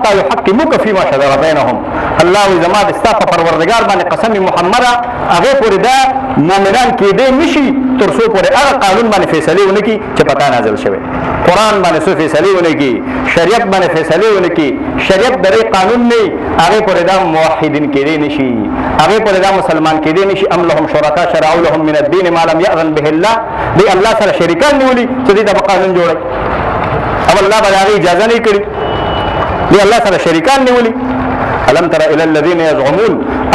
حتى يحكموك فيما شجر بينهم الله زما د ستا په پروردګار باندې قسم محمد هغه پورې دا مؤمنان کېدی نشي تر څو پورې هغه قانون باندې فیصله ونه کړي چې پتا نازل شوی قرآن باندې څه فیصله ونه کړي شریعت باندې فیصله ونه کړي شریعت درې قانون نه هغه پورې دا موحدین کېدی نشي هغه پورې دا مسلمان کېدی نشي ام لهم شرکا شرعوا لهم من الدين ما لم يأذن به الله دی الله سره شریکان نیولي چې دې د قانون جوړي او الله به هغه اجازه نه کړي دی الله سره شریکان نیولي ألم تر إلى الذين يزعمون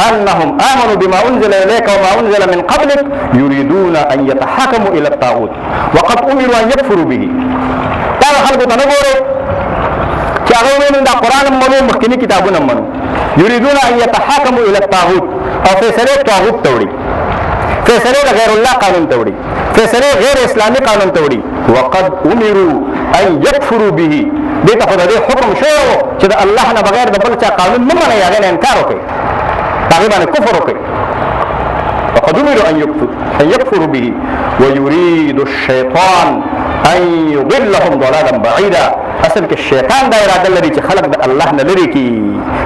أنهم آمنوا بما أنزل إليك وما أنزل من قبلك يريدون أن يتحاكموا إلى الطاغوت وقد أمروا أن يكفروا به قال خلق تنبورو كأغوين دا قرآن منو مخكني كتابون منو يريدون أن يتحاكموا إلى الطاغوت أو فيصله طاغوت توري فیصله غیر الله قانون توڑی فیصله غیر اسلامی قانون توڑی وقد امروا ان يكفروا به دته خدای دې حکم شو چې الله نه بغیر د بل چا قانون نه مني هغه نه انکار وکړي هغه باندې کفر وکړي وقد امروا ان يكفروا به ويريد الشيطان ان يضلهم ضلالا بعيدا اصل کې شیطان دا اراده لري چې خلق د الله نه لري کی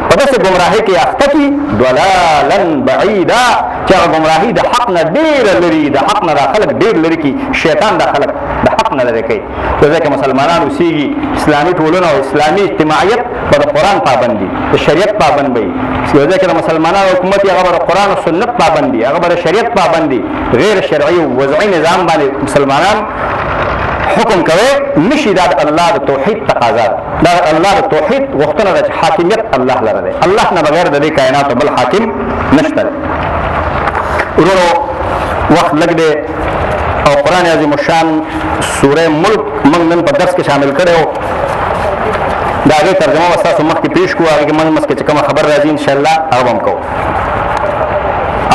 په داسې گمراهۍ کې اخته کی ضلالا بعیدا چې گمراهۍ د حق نه ډېر لري د حق نه خلق ډېر لري کی شیطان د خلق د حق نه لري کوي ځکه مسلمانان اوسېږي اسلامي ټولنه او اسلامي اجتماعیت په قرآن پابند دي د شریعت پابند وي ځکه د مسلمانانو حکومت هغه د قرآن او سنت پابند دي هغه د شریعت پابند دي غیر شرعي او وضعي نظام باندې مسلمانان حکم کوي نشي دا الله د توحید تقاضا دا الله د توحید غوښتنه ده چې حاکمیت الله لره ده الله نه بغیر د دې کائنات بل حاکم نشته ورونو وخت لګ دی او قرآن عظیم الشان سوره ملک موږ نن په درس کې شامل کړو دا هغه ترجمه وساسو مخکې پیش کوو هغه موږ مسکه چې کوم خبر راځي ان شاء الله هغه هم کوو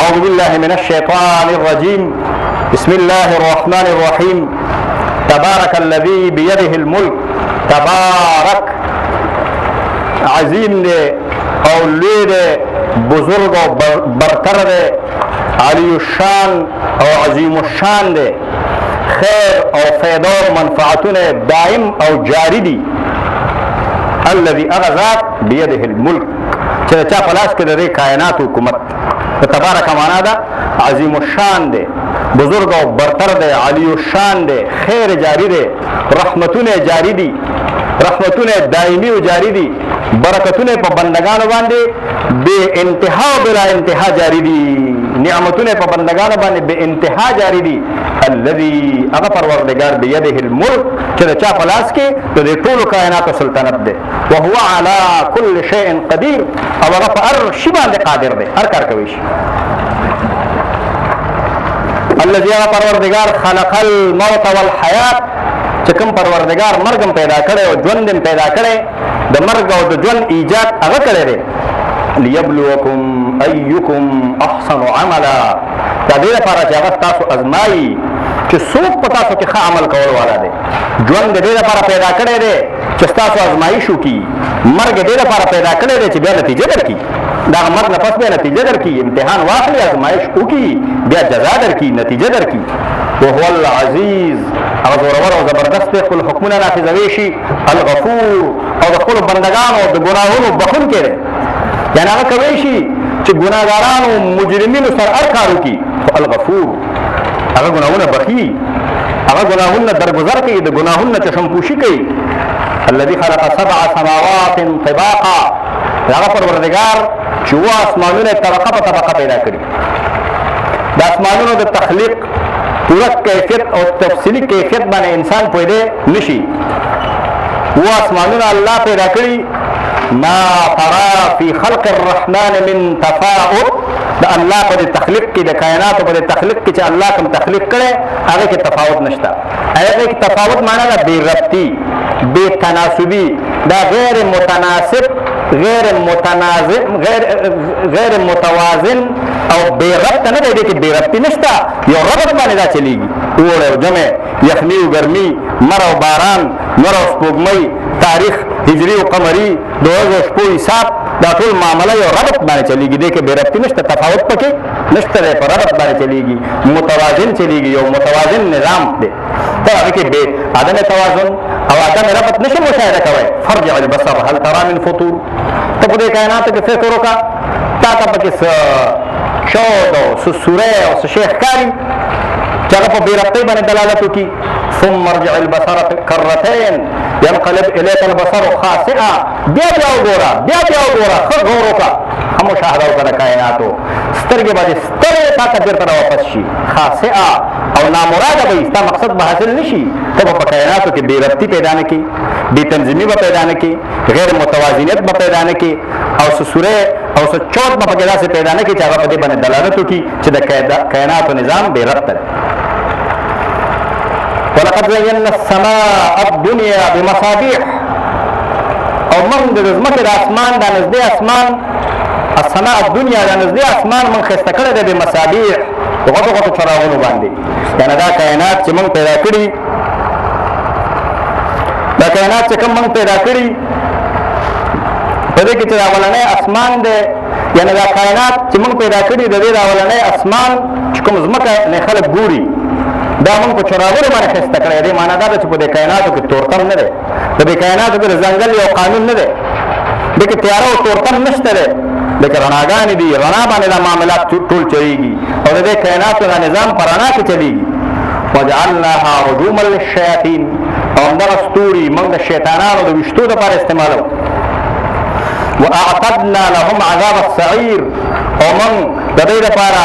اعوذ بالله من الشیطان الرجیم بسم الله الرحمن الرحیم تبارك الذي بيده الملك تبارك عظیم دے او لوی دے بزرگ او برتر دے علی الشان او عظیم الشان دے خیر او فیض او منفعتون دائم او جاری دی الذي اغذات بيده الملك چه چا پلاس کے دے کائنات حکومت تبارک مانا دا عظیم الشان دے بزرگ او برتر دے علی الشان دے خیر جاری دے رحمتون جاری دی رحمتون دائمی و جاری دی برکتون پا بندگانو باندے بے انتہا بلا انتہا جاری دی نعمتون پا بندگانو باندے بے انتہا جاری دی الذي اغا پروردگار بیده الملک چرا چا پلاس کے تو دے طول کائنات و سلطنت دے وهو على كل شيء قدیر او اغا پا ارشی باندے قادر دے ہر کار کویش الذي پروردگار خلق الموت والحیات چې کوم پروردگار مرګم پیدا کړي او ژوندم پیدا کړي د مرګ او د ژوند ایجاد هغه کړی دی ليبلوکم ایکم احسن عملا دا دې لپاره چې هغه تاسو ازمایي چې څوک په تاسو کې ښه عمل کول والا دی ژوند د دې لپاره پیدا کړی دی چې تاسو ازمایش وکړي مرګ دې لپاره پیدا کړی دی چې بیا نتیجه درکړي دا مرګ نه پس بیا نتیجه درکړي امتحان واخلي ازمایش وکړي بیا جزا درکړي نتیجه درکړي وهو العزیز او زورور او زبردست دی خپل حکمونه نافذوي شي الغفور او د خپلو بندګانو د ګناهونو بخونکی دی یعنې هغه کوی شي چې ګناهګارانو مجرمینو سره هر کار وکړي خو الغفور هغه ګناهونه بخي هغه ګناهونه درګذر کوي د ګناهونه چشمپوشي کوي الذي خلق 7 سماوات طباقا هغه پروردګار چې اوه اسمانونه طبقه په طبقه پیدا کړي د اسمانونو د تخلیق پورا کیفیت او تفصیلی کیفیت باندې انسان پوهیدی نشي اوه اسمانونه الله پیدا کړي ما ترى في خلق الرحمن من تفاوت د الله په تخلیق کې د کائناتو په تخلیق کې چې الله کوم تخلیق کړي هغه کې تفاوت نشته هغه کې تفاوت معنی دا بے ربطي بے تناسبي دا غیر متناسب غیر متنازع غیر متوازن او بے ربط نه دی کې بے ربطي نشته یو ربط باندې دا چلیږي اوړه او جمع یخني او ګرمي مر او باران نور او سپوږمۍ تاریخ هجری او قمری د ورځو شپو حساب دا ټول معامله یو ربط باندې چلیږي دی کې بے ربطي نشته تفاوت پکې نشته دی په ربط باندې چلیږي متوازن چلیږي یو متوازن نظام دی دا هغه کې بے عدم توازن او عدم ربط نشي مشاهده کوي فرجع البصر هل ترى من فطور ته په دې کائنات کې فکر وکړه تا ته پکې چود او سوره او شیخ کاری چې هغه په بې ربطۍ باندې دلالت وکړي ثم ارجع البصر كرتين ينقلب اليك البصر خاسئا بیا وګوره ښه غور وکړه ښه مشاهده وکړه د کائناتو سترګې به دې سترې تا ته بېرته راواپس شي خاسئا او نامراده به وي ستا مقصد به حاصل نه شي ته به په کائناتو کې بې ربطي پیدا نه کړي بې تنظیمي به پیدا نه کړي غیر متوازنیت به پیدا نه کړي او څه سورې او څه چوت به پکې داسې پیدا نه کړي چې هغه په دې باندې دلالت وکړي چې د کائناتو نظام بې ربطه دی ولقد زينا السماء الدنيا بمصابيح او من د ځمکې د اسمان د نږدې اسمان السماء الدنيا د نږدې اسمان من ښایسته کړی دی بمصابيح په غټو چراغونو باندې یعنې دا کائنات چې موږ پیدا کړي دا کائنات چې کوم موږ پیدا کړي په دې کې چې دا اولنی اسمان دی یعنې دا کائنات چې موږ پیدا کړي د دې د اولنی اسمان چې کوم ځمکه نه خلک ګوري دا موږ په چراغونو باندې ښایسته کړی دی معنا دا ده چې په دې کائناتو کې تورتم نه دی په دې کائناتو کې د ځنګل یو قانون نه دی دې کې تیاره او تورتم نشته دی لکه رڼاګانې دي رڼا باندې دا معاملات ټول چلیږي او د دې کائناتو دا نظام په رڼا کې چلیږي وجعلناها رجوما للشیاطین او همدغه ستوري موږ د شیطانانو د ویشتو دپاره استعمالوو واعتدنا لهم عذاب السعیر او موږ د دوی دپاره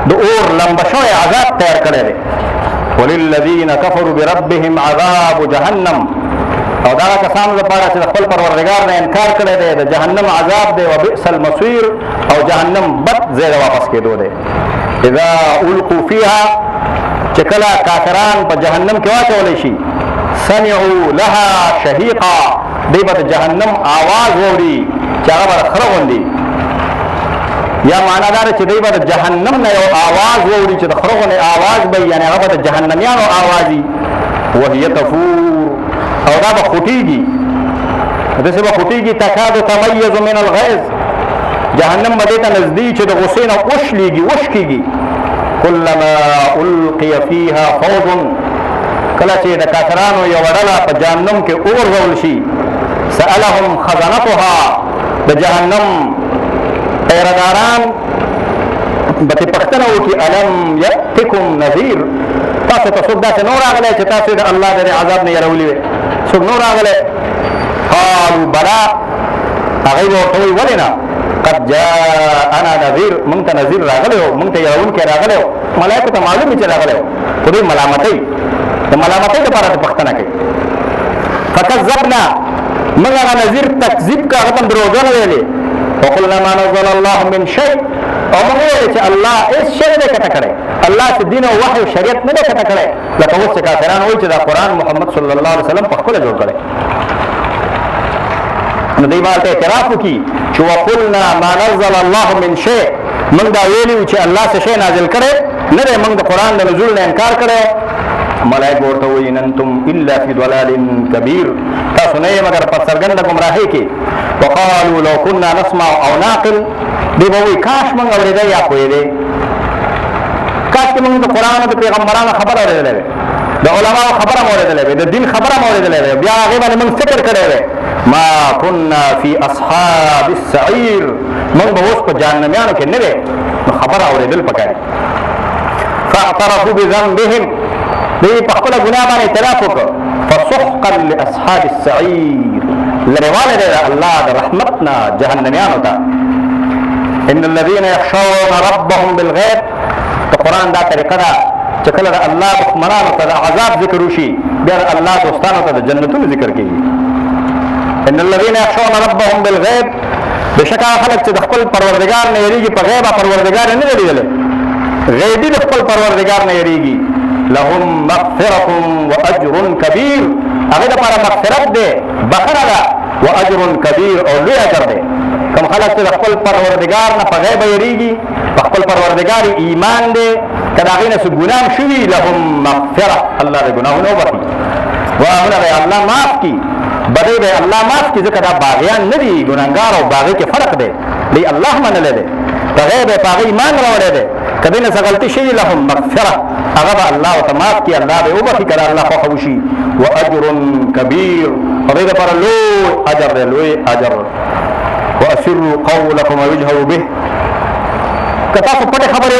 د اور لمبه شوی عذاب تیار کړی دی وللذین کفروا بربهم عذاب جهنم او دا کسانو لپاره چې د خپل پروردګار نه انکار کړی دی د جهنم عذاب دی وبئس المصیر او جهنم بد ځای د واپس کېدو دی اذا القوا فیها چې کله کافران په جهنم کې واچولی شي سمعوا لها شهیقا دوی به د جهنم آواز واوري چې هغه به د خره غوندې یا معنا دا ده چې دوی به د جهنم نه یو آواز واوري چې د خره غوندې آواز به وي یعنې هغه به د جهنمیانو آواز وي وهي تفور او دا به خوټېږي داسې به خوټېږي تکاد تمیز من الغیظ جهنم به دې ته نږدې چې د غصې نه وشکېږي کلما القي فیها فوج کله چې د کافرانو یوه ډله په جهنم کې وغورځول شي سألهم خزنتها د جهنم پیرداران به ترې پوښتنه وکړي الم یأتکم نذیر تاسو ته څوک داسې نو راغلی چې تاسو د الله د عذاب نه یېرولي وې څوک نو راغلی قالوا بلا هغوی به ورته وایي ولې نه قد جاءنا نذیر موږ ته نذیر راغلی و موږ ته یېرونکی راغلی و ملایکو ته معلوم وي چې راغلی و خو دوی ملامتۍ د ملامتۍ دپاره ته پوښتنه کوي فکذبنا موږ هغه نذیر تکذیب که هغه ته هم دروغجن ویلې وقلنا ما نزل الله من شيء او موږ وویل چې الله هېڅ شی نه دی کټه کړی الله چې دین او وحی او شریعت نه دی کټه کړی لکه اوس چې کافران وایي چې دا قرآن محمد صلی الله علیه وسلم پخپله جوړ کړی نو دوی به هلته اعتراف وکړي چې وقلنا ما نزل الله من شیء موږ دا ویلي وو چې الله څه شی نازل کړی نه دی موږ د قرآن د نزول نه انکار کړی ملائکه ورته وایي ان انتم الا فی ضلال کبیر تاسو نه یې مګر په څرګنده ګمراهۍ کې وقالوا لو كنا نسمع او نعقل دی به وایي کاش موږ اورېدی یا پوهېدی کاش چې موږ د قرآن د پیغمبرانو خبره اورېدلی وی د علماو خبره مو اورېدلی وی د دین خبره مو اورېدلی وی بیا هغې باندې موږ فکر کړی وی ما كنا في اصحاب السعیر موږ به اوس په جهنمیانو کې نه وی نو خبره اورېدل پکار فاعترفوا بذنبهم دوی په خپله ګناه باندې اعتراف وکړه فسحقا لاصحاب السعیر لرېوالی دی د الله د رحمت نه جهنمیانو ته ان الذين يخشون ربهم بالغیب د قرآن دا طریقه ده چې کله د الله دښمنانو ته د عذاب ذکر وشي بیا د الله دوستانو ته د جنتونو ذکر کېږي ان الذين يخشون ربهم بالغیب بېشکه هغه خلک چې د خپل پروردګار نه یېرېږي په غیبه پروردګار یې نه دی لیدلی غیبي د خپل پروردګار نه یېرېږي لهم مغفرة واجر کبیر هغې دپاره مغفرت دی بخښنه ده واجر کبیر او لوی اجر دی کوم خلک چې د خپل پروردګار نه په غیبه یېرېږي په خپل پروردګار ایمان دی که د هغې نه څه ګناه هم شوي لهم مغفره الله د ګناهونه وبخي ګناهونه به یې الله معاف کړي بدۍ به یې الله معاف کړي ځکه دا باغیان نه دي ګناهګار او باغي کې فرق دی دی الله منلی دی دغه به پاغي ایمان راوړی دی کدی نه غلطي شي لهم مغفره هغه الله وتعالى کې الله به وبخي کړه الله خو خوشي واجر كبير هغه لپاره لوی اجر دی لوی اجر واسروا قولكم وجهروا به کته په پټه خبره